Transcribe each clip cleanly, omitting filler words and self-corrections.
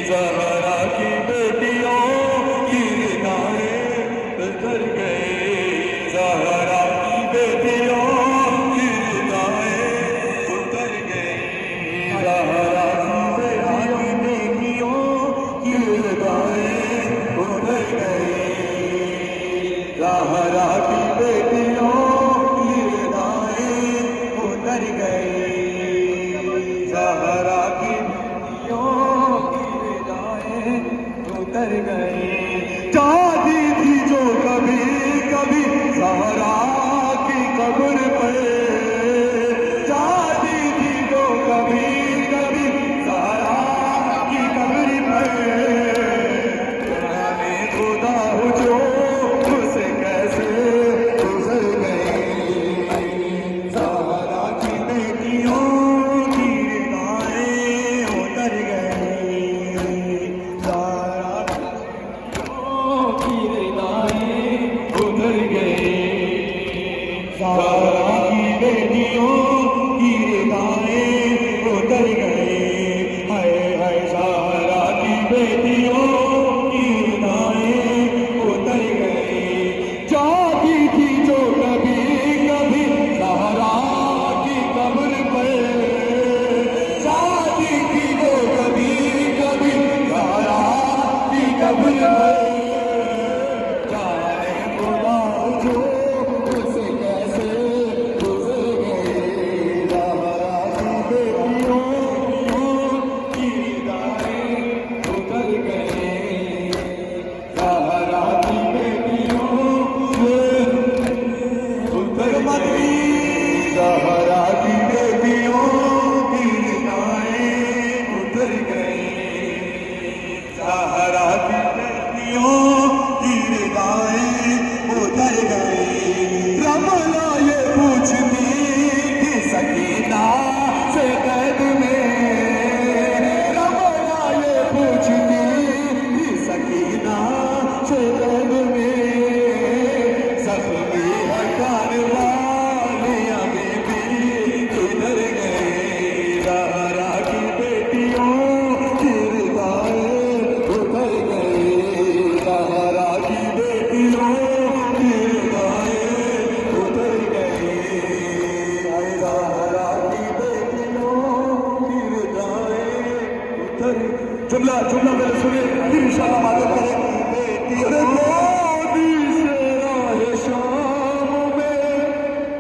ज़हरा की बेटियों की निगाहें उतर गई, ज़हरा की बेटियों की निगाहें उतर गई, ज़हरा की बेटियों की निगाहें उतर गई, ज़हरा की बेटियों की निगाहें उतर गई, ज़हरा की उतर गई। चाहती थी जो कभी कभी ज़हरा की कब्र पर, चाहती थी जो कभी कभी ज़हरा की कब्र पर, जाने खुदा जो उसे कैसे गुजर गई, ज़हरा की बेटियों की निगाहें उतर गई, उतर गई, ज़हरा की बेटियों की निगाहें उतर गई, हाय हाय ज़हरा की बेटियों की निगाहें उतर गई। चाहती थी जो कभी कभी ज़हरा की कब्र पर, चाहती थी जो कभी कभी ज़हरा की कब्र पर, ज़हरा की बेटियों की निगाहें उतर गई, ज़हरा की बेटियों की निगाहें उतर गई। रमला ये पूछती थी सकीना से कैद में, रमला ये पूछती थी सकीना से कैद में, ज़ख्मी हटाने जुमला जुमला मैंने सुने, फिर इंशाअल्लाह बात करें। अरे मोदी से राहे शाम में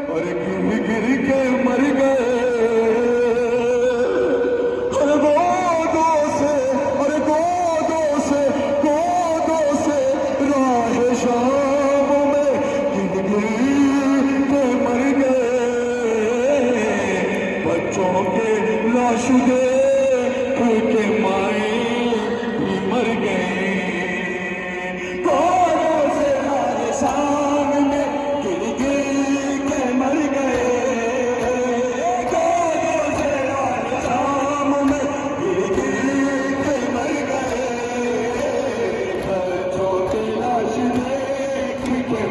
और गिर गिर के मर गए, अरे गोदों से, अरे गोदों से, गोदों से राहे शाम में गिर गिर के मर गए, बच्चों के लाश दे के माए मर गए, गोदों से हमारे सामने गिर गिर के मर गए, गोदों से हमारे सामने गिर गिर के मर गए, बच्चों के लाश देख के